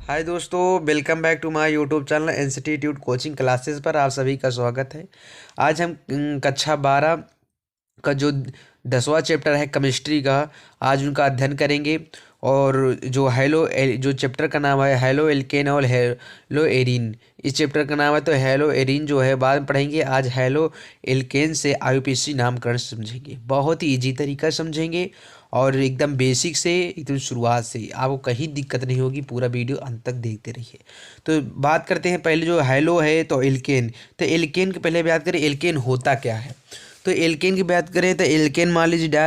हाय दोस्तों, welcome back to my YouTube channel institute coaching classes पर आप सभी का स्वागत है। आज हम कक्षा 12 का जो 10वां चैप्टर है केमिस्ट्री का, आज उनका अध्ययन करेंगे। और जो जो चैप्टर का नाम है हेलो एल्केन और हेलो एरीन, इस चैप्टर का नाम है। तो हेलो एरीन जो है बाद में पढ़ेंगे। आज हेलो एल्केन से आईयूपीएसी नामकरण समझेंगे, बहुत ही इजी तरीका समझेंगे और एकदम बेसिक से एकदम शुरुआत से। आपको कहीं दिक्कत नहीं होगी, पूरा वीडियो अंत तक देखते रहिए। तो बात करते हैं पहले जो हेलो है तो एल्केन। तो एल्केन के पहले बात करें एल्केन होता क्या है। तो एल्केन की बात करें तो एल्केन मान लीजिए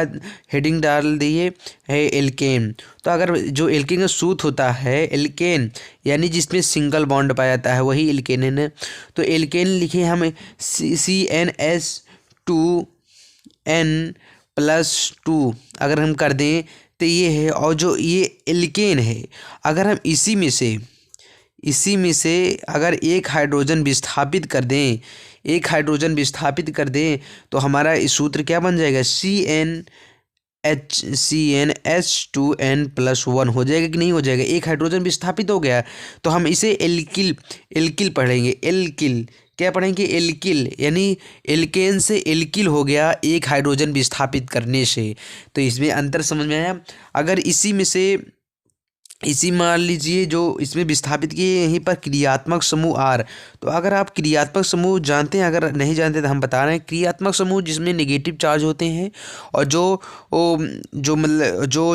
हेडिंग डाल दिए है एल्केन। तो अगर जो एल्केन का सूत्र होता है एल्केन, यानी जिसमें सिंगल बॉन्ड पाया जाता है, वही एल्केन है ना। तो एल्केन लिखे हम CnS2n+2 अगर हम कर दें तो ये है। और जो ये एल्केन है, अगर हम इसी में से अगर एक हाइड्रोजन विस्थापित कर दें, तो हमारा इस सूत्र क्या बन जाएगा, CnS2n+1 हो जाएगा कि नहीं हो जाएगा। एक हाइड्रोजन विस्थापित हो गया तो हम इसे एल्किल एल्किल पढ़ेंगे। एल्किल क्या पढ़ेंगे, एल्किल, यानी एल्केन से एल्किल हो गया एक हाइड्रोजन विस्थापित करने से। तो इसमें अंतर समझ में आया। अगर इसी मान लीजिए जो इसमें विस्थापित किए यहीं पर क्रियात्मक समूह आर। तो अगर आप क्रियात्मक समूह जानते हैं, अगर नहीं जानते तो हम बता रहे हैं। क्रियात्मक समूह जिसमें नेगेटिव चार्ज होते हैं और जो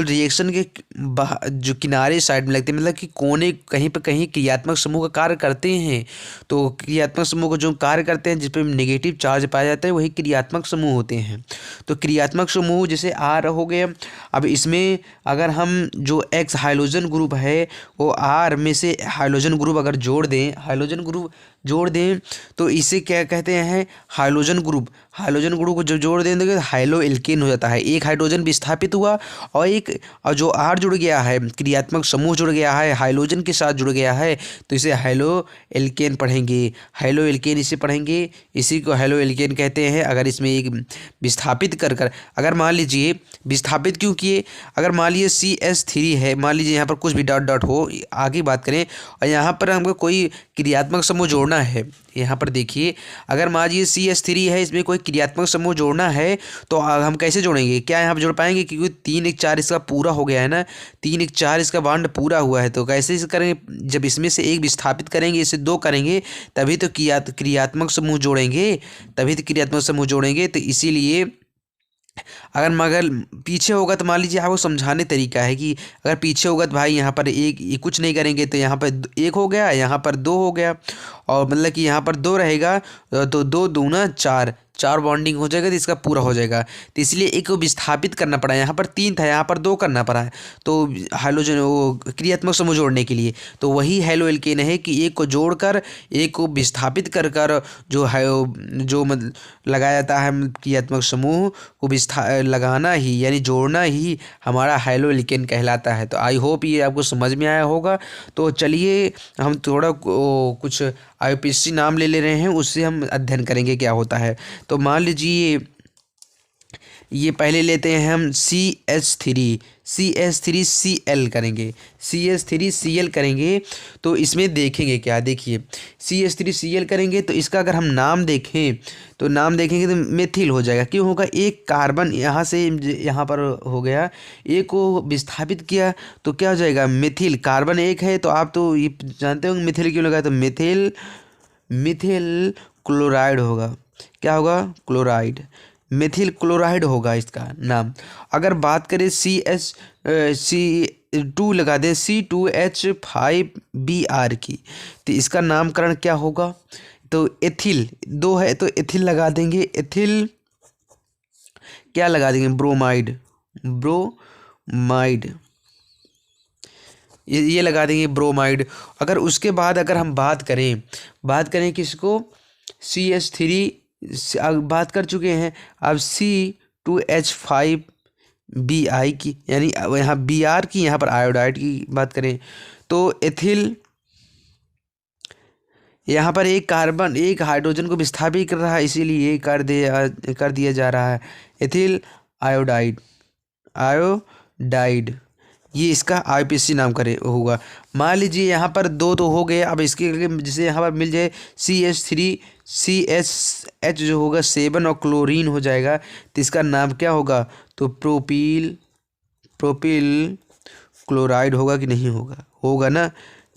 रिएक्शन के जो किनारे साइड में लगते हैं, मतलब कि कोने कहीं पर कहीं क्रियात्मक समूह का कार्य करते हैं। तो क्रियात्मक समूह को जो कार्य करते हैं जिस पर नेगेटिव चार्ज पाया जाता है, वही क्रियात्मक समूह होते हैं। तो क्रियात्मक समूह जैसे आर हो गए। अब इसमें अगर हम जो एक्स हाइड्रोजन ग्रुप है वो आर में से हाइड्रोजन ग्रुप अगर जोड़ दें तो इसे क्या कहते हैं, हाइड्रोजन ग्रुप को जो जोड़ दें तो हाइलो एल्केन हो जाता है। एक हाइड्रोजन विस्थापित हुआ और जो आर जुड़ गया है, क्रियात्मक समूह जुड़ गया है, हाइड्रोजन के साथ जुड़ गया है, तो इसे हाइलो एल्केन पढ़ेंगे। हाइलो एल्केन इसे पढ़ेंगे, इसी को हाइलो एल्केन कहते हैं। अगर इसमें एक विस्थापित कर अगर मान लीजिए विस्थापित क्यों किए, अगर मान लीजिए CH3 है, मान लीजिए यहाँ पर कुछ भी डॉट डॉट हो, आगे बात करें, और यहाँ पर हमको कोई क्रियात्मक समूह जोड़ना है। यहाँ पर देखिए, अगर मान लीजिए CH3 है, इसमें कोई क्रियात्मक समूह जोड़ना है तो हम कैसे जोड़ेंगे, क्या यहाँ पर जोड़ पाएंगे, क्योंकि 3 1 4 इसका पूरा हो गया है ना। 3 1 4 इसका बॉन्ड पूरा हुआ है। तो कैसे इसे करेंगे, जब इसमें से एक विस्थापित करेंगे, इसे 2 करेंगे, तभी तो क्रियात्मक समूह जोड़ेंगे। तो इसीलिए अगर पीछे होगा तो मान लीजिए आपको समझाने तरीका है कि अगर पीछे होगा तो भाई यहाँ पर एक कुछ नहीं करेंगे तो यहाँ पर 1 हो गया, यहाँ पर 2 हो गया, और मतलब कि यहाँ पर 2 रहेगा तो 2 दूना 4 बॉन्डिंग हो जाएगा, तो इसका पूरा हो जाएगा। तो इसलिए एक को विस्थापित करना पड़ा, यहाँ पर 3 था, यहाँ पर 2 करना पड़ा है। तो हाइड्रोजन वो क्रियात्मक समूह जोड़ने के लिए तो वही हेलो एल्केन है कि एक को जोड़कर एक को विस्थापित कर कर जो लगाया जाता है क्रियात्मक समूह को लगाना ही यानी जोड़ना ही हमारा हेलो एल्केन कहलाता है। तो आई होप ये आपको समझ में आया होगा। तो चलिए हम थोड़ा कुछ आईयूपीएसी नाम ले रहे हैं, उससे हम अध्ययन करेंगे क्या होता है। तो मान लीजिए ये पहले लेते हैं हम CH3Cl करेंगे, CH3Cl करेंगे। तो इसमें देखेंगे क्या, देखिए CH3Cl करेंगे तो इसका अगर हम नाम देखेंगे तो मेथिल हो जाएगा। क्यों होगा, एक कार्बन यहाँ से यहाँ पर हो गया, एक को विस्थापित किया तो क्या हो जाएगा, मिथिल। कार्बन एक है तो आप तो ये जानते होंगे मिथिल क्यों लगा, तो मिथिल क्लोराइड होगा। क्या होगा, क्लोराइड, मेथिल क्लोराइड होगा इसका नाम। अगर बात करें C2 लगा दें, C2H5Br की, तो इसका नामकरण क्या होगा, तो एथिल 2 है तो एथिल लगा देंगे। एथिल क्या लगा देंगे, ब्रोमाइड ये लगा देंगे, ब्रोमाइड। अगर उसके बाद अगर हम बात करें किसको, CH3 बात कर चुके हैं। अब C2H5Bi की, यानी यहाँ Br की, यहाँ पर आयोडाइड की बात करें तो एथिल, यहाँ पर एक कार्बन एक हाइड्रोजन को विस्थापित कर रहा है, इसीलिए कर दिया जा रहा है एथिल आयोडाइड। ये इसका आईपीसी नाम करे होगा। मान लीजिए यहाँ पर दो तो हो गए, अब इसके जैसे यहाँ पर मिल जाए CH3 CH जो होगा 7 और क्लोरीन हो जाएगा, तो इसका नाम क्या होगा? तो प्रोपिल क्लोराइड होगा कि नहीं होगा? होगा ना।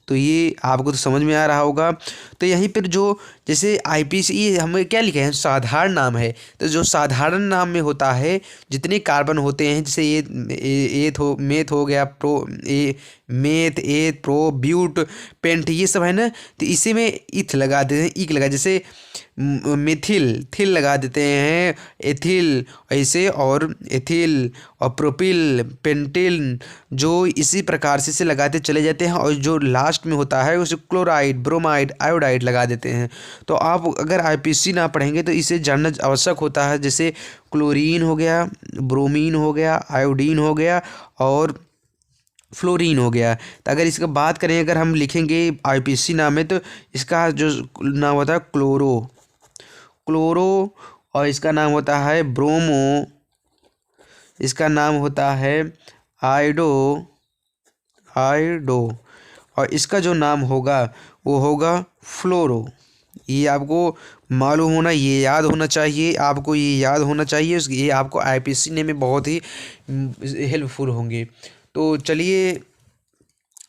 तो ये आपको तो समझ में आ रहा होगा। तो यहीं पर जो जैसे आईपीसी, ये हमें क्या लिखे हैं? साधारण नाम है। तो जो साधारण नाम में होता है, जितने कार्बन होते हैं, जैसे मेथ हो गया, मेथ, एथ, प्रो, ब्यूट, पेंट, ये सब है ना, तो इसी में इथ लगा देते हैं, इक लगा, जैसे मिथिल थिल लगा देते हैं, एथिल ऐसे, और एथिल और प्रोपिल, पेंटिल, जो इसी प्रकार से लगाते चले जाते हैं, और जो लास्ट में होता है उसे क्लोराइड, ब्रोमाइड, आयोडाइड लगा देते हैं। तो आप अगर आईपीसी ना पढ़ेंगे तो इसे जानना आवश्यक होता है। जैसे क्लोरीन हो गया, ब्रोमीन हो गया, आयोडीन हो गया और फ्लोरीन हो गया। तो अगर इसका बात करें, अगर हम लिखेंगे आईपीसी नाम है, तो इसका जो नाम होता है क्लोरो, और इसका नाम होता है ब्रोमो, इसका नाम होता है आयोडो, और इसका जो नाम होगा वो होगा फ्लोरो। ये आपको मालूम होना, ये याद होना चाहिए, आपको ये याद होना चाहिए, ये आपको आईपीसी ने में बहुत ही हेल्पफुल होंगे। तो चलिए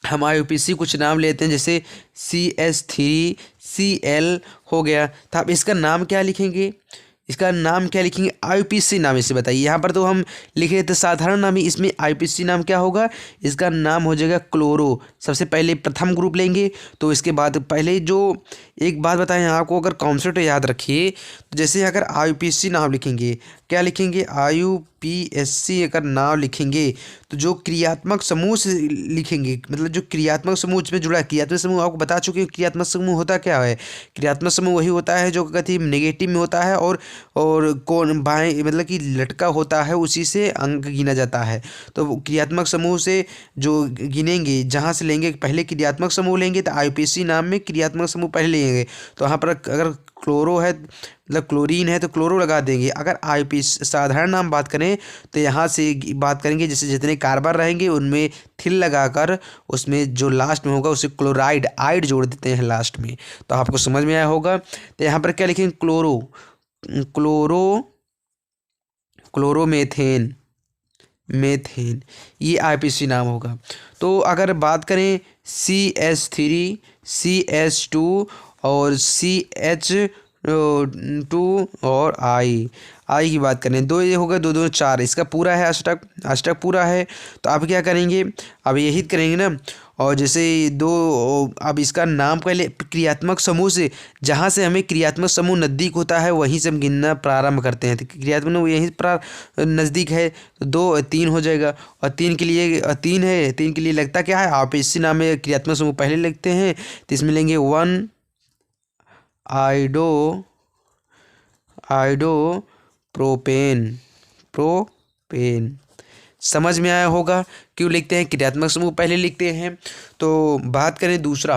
हम आईपीसी कुछ नाम लेते हैं, जैसे CH3Cl हो गया। तो आप इसका नाम क्या लिखेंगे? इसका नाम क्या लिखेंगे? आईपीसी नाम इसे बताइए। यहाँ पर तो हम लिख रहे थे साधारण नाम ही, इसमें आईपीसी नाम क्या होगा? इसका नाम हो जाएगा क्लोरो। सबसे पहले प्रथम ग्रुप लेंगे, तो इसके बाद पहले जो एक बात बताएं आपको, अगर कॉन्सेप्ट याद रखिए, तो जैसे अगर आईपीसी नाम लिखेंगे, क्या लिखेंगे? IUPAC अगर नाम लिखेंगे, तो जो क्रियात्मक समूह से लिखेंगे, मतलब जो क्रियात्मक समूह में जुड़ा है, क्रियात्मक समूह आपको बता चुके हैं। क्रियात्मक समूह होता क्या है? क्रियात्मक समूह वही होता है जो कहती नेगेटिव में होता है, और कौन बाएं मतलब कि लटका होता है, उसी से अंक गिना जाता है। तो क्रियात्मक समूह से जो गिनेंगे, जहाँ से लेंगे, पहले क्रियात्मक समूह लेंगे, तो आईपीसी नाम में क्रियात्मक समूह पहले लेंगे। तो यहाँ पर अगर क्लोरो है, मतलब क्लोरीन है, तो क्लोरो लगा देंगे। अगर आईपीसी साधारण नाम बात करें, तो यहाँ से बात करेंगे, जैसे जितने कार्बन रहेंगे उनमें थिल लगाकर, उसमें जो लास्ट में होगा उसे क्लोराइड, आइड जोड़ देते हैं लास्ट में। तो आपको समझ में आया होगा। तो यहाँ पर क्या लिखेंगे? क्लोरोमेथेन, ये आईपीसी नाम होगा। तो अगर बात करें CH3 CH2 और CH2 और आई की बात करें, दो ये होगा, दो दो चार, इसका पूरा है अष्टक पूरा है। तो आप क्या करेंगे? अब यही करेंगे ना। और जैसे दो, अब इसका नाम पहले क्रियात्मक समूह से, जहाँ से हमें क्रियात्मक समूह नज़दीक होता है वहीं से हम गिनना प्रारंभ करते हैं। तो क्रियात्मक समूह यहीं नज़दीक है, तो 2 3 हो जाएगा। और 3 के लिए 3 है, 3 के लिए लगता क्या है? आप इसी नाम में क्रियात्मक समूह पहले लिखते हैं, तो इसमें लेंगे 1 आइडो प्रोपेन। समझ में आया होगा क्यों लिखते हैं? क्रियात्मक समूह पहले लिखते हैं। तो बात करें दूसरा,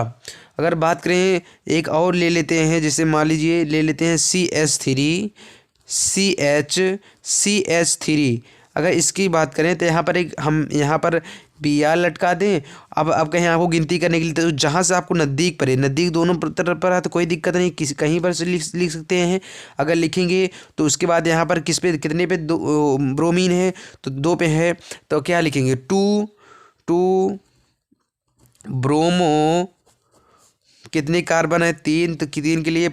अगर बात करें एक और ले लेते हैं, जैसे मान लीजिए ले लेते हैं CH3 अगर इसकी बात करें, तो यहाँ पर हम यहाँ पर BR लटका दें। अब कहीं आपको गिनती करने के लिए, तो जहाँ से आपको नज़दीक पड़े, नज़दीक दोनों तरफ पर है तो कोई दिक्कत नहीं, कहीं पर से लिख सकते हैं। अगर लिखेंगे तो उसके बाद यहाँ पर किस पे, कितने पे? 2 ब्रोमीन है, तो 2 पे है, तो क्या लिखेंगे? 2 ब्रोमो, कितने कार्बन है? 3, तो 3 के लिए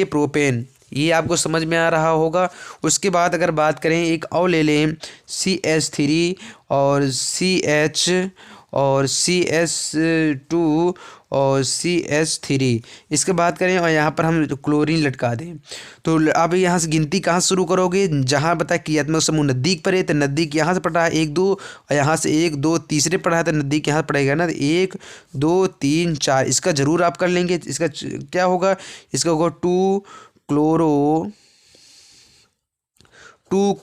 प्रोपेन। ये आपको समझ में आ रहा होगा। उसके बाद अगर बात करें, एक और ले लें, CH3 और CH2 और CH3, इसके बात करें और यहाँ पर हम क्लोरीन लटका दें। तो अब यहाँ से गिनती कहाँ से शुरू करोगे? जहाँ बताए क्रियात्मक समूह नज़दीक पड़े, तो नज़दीक यहाँ से पड़ा है 1 2, और यहाँ से 1 2 तीसरे पड़ा है, तो नज़दीक यहाँ पड़ेगा ना, 1 2 3 4। इसका ज़रूर आप कर लेंगे। इसका क्या होगा? इसका होगा 2 क्लोरो, 2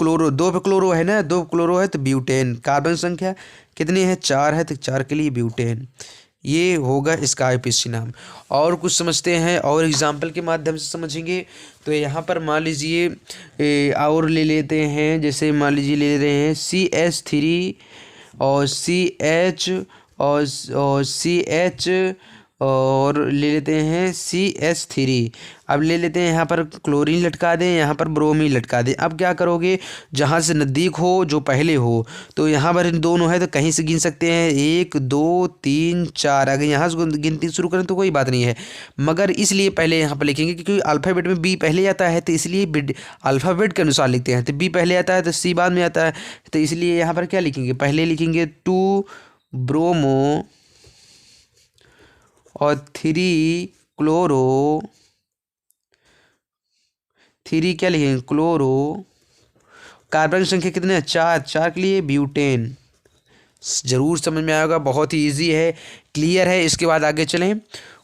पे क्लोरो है ना, 2 क्लोरो है, तो ब्यूटेन। कार्बन संख्या कितनी है? 4 है, तो 4 के लिए ब्यूटेन। ये होगा इसका आईपीसी नाम। और कुछ समझते हैं और एग्जाम्पल के माध्यम से समझेंगे। तो यहाँ पर मान लीजिए और ले लेते हैं, जैसे मान लीजिए ले रहे हैं CH3 और CH और CH और ले लेते हैं CH3। अब ले लेते हैं यहाँ पर क्लोरीन लटका दें, यहाँ पर ब्रोमीन लटका दें। अब क्या करोगे, जहाँ से नज़दीक हो जो पहले हो, तो यहाँ पर इन दोनों है तो कहीं से गिन सकते हैं 1 2 3 4। अगर यहाँ से गिनती शुरू करें तो कोई बात नहीं है, मगर इसलिए पहले यहाँ पर लिखेंगे क्योंकि अल्फ़ाबेट में बी पहले आता है, तो इसलिए अल्फ़ाबेट के अनुसार लिखते हैं। तो बी पहले आता है तो सी बाद में आता है, तो इसलिए यहाँ पर क्या लिखेंगे, पहले लिखेंगे 2 ब्रोमो और 3 क्लोरो, 3 क्या लिखेंगे क्लोरो। कार्बन की संख्या कितने हैं, 4, 4 के लिए ब्यूटेन। ज़रूर समझ में आएगा, बहुत ही ईजी है, क्लियर है। इसके बाद आगे चलें।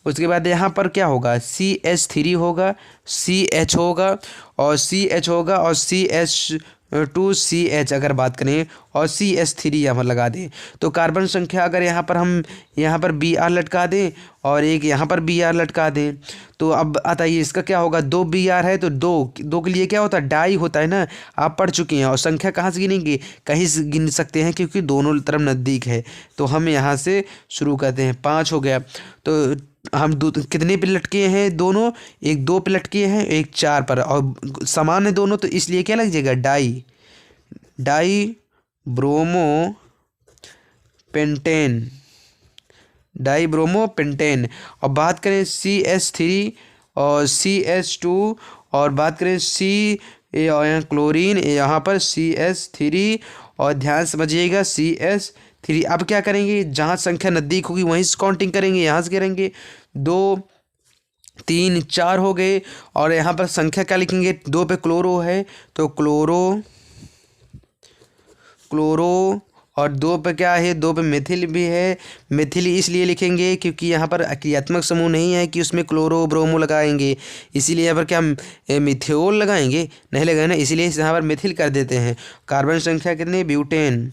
उसके बाद यहाँ पर क्या होगा, CH3 होगा, CH होगा और CH होगा और CH2CH अगर बात करें और CH3 यहाँ पर लगा दें, तो कार्बन संख्या अगर यहाँ पर हम यहाँ पर Br लटका दें और एक यहाँ पर Br लटका दें, तो अब आता है इसका क्या होगा, 2 Br है तो 2 के लिए क्या होता है, डाई होता है ना, आप पढ़ चुके हैं। और संख्या कहाँ से गिनेंगे, कहीं से गिन सकते हैं क्योंकि दोनों तरफ नज़दीक है। तो हम यहाँ से शुरू करते हैं, 5 हो गया। तो हम कितने पे लटके हैं दोनों, एक 2 पे लटके हैं, एक 4 पर, और समान है दोनों, तो इसलिए क्या लग जाएगा, die bromo pentane, die bromo pentane. और बात करें CH3 और CH2 और बात करें यहाँ क्लोरीन, यहाँ पर CH3 और ध्यान समझिएगा CH3। अब क्या करेंगे, जहाँ संख्या नज़दीक होगी वहीं से काउंटिंग करेंगे, यहाँ से करेंगे 2 3 4 हो गए। और यहाँ पर संख्या क्या लिखेंगे, 2 पे क्लोरो है तो क्लोरो और 2 पे क्या है, 2 पे मिथिल भी है। मिथिल इसलिए लिखेंगे क्योंकि यहाँ पर क्रियात्मक समूह नहीं है कि उसमें क्लोरो ब्रोमो लगाएंगे, इसीलिए यहाँ पर क्या मिथियोल लगाएंगे, नहीं लगाए ना, इसीलिए यहाँ पर मिथिल कर देते हैं। कार्बन संख्या कितनी, ब्यूटेन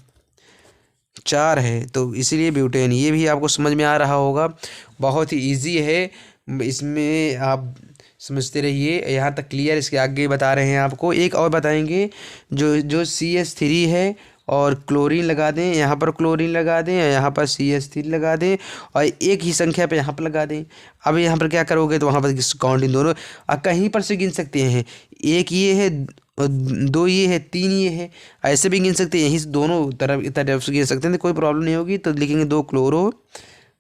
4 है, तो इसीलिए ब्यूटेन। ये भी आपको समझ में आ रहा होगा, बहुत ही ईजी है, इसमें आप समझते रहिए। यहाँ तक क्लियर, इसके आगे बता रहे हैं आपको। एक और बताएंगे, जो CH3 है और क्लोरीन लगा दें, यहाँ पर क्लोरीन लगा दें, यहाँ पर CH3 लगा दें और एक ही संख्या पे यहाँ पर लगा दें। अब यहाँ पर क्या करोगे, तो वहाँ पर काउंटिंग दोनों कहीं पर से गिन सकते हैं, 1 ये है, 2 ये है, 3 ये है, ऐसे भी गिन सकते हैं, यहीं से दोनों तरफ से गिन सकते हैं, तो कोई प्रॉब्लम नहीं होगी। तो लिखेंगे 2 क्लोरो,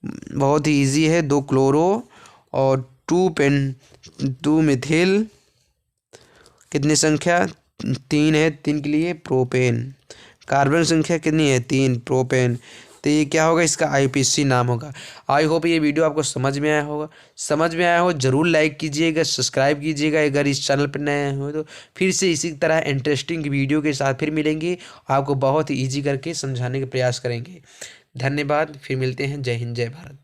बहुत ही ईजी है, 2 क्लोरो और 2 मिथिल, कितनी संख्या, 3 है, 3 के लिए प्रोपेन। कार्बन संख्या कितनी है, 3, प्रोपेन। तो ये क्या होगा, इसका आईपीसी नाम होगा। आई होप ये वीडियो आपको समझ में आया होगा। समझ में आया हो ज़रूर लाइक कीजिएगा, सब्सक्राइब कीजिएगा अगर इस चैनल पर नए हो तो। फिर से इसी तरह इंटरेस्टिंग वीडियो के साथ फिर मिलेंगे, आपको बहुत ही ईजी करके समझाने का प्रयास करेंगे। धन्यवाद, फिर मिलते हैं। जय हिंद, जय भारत।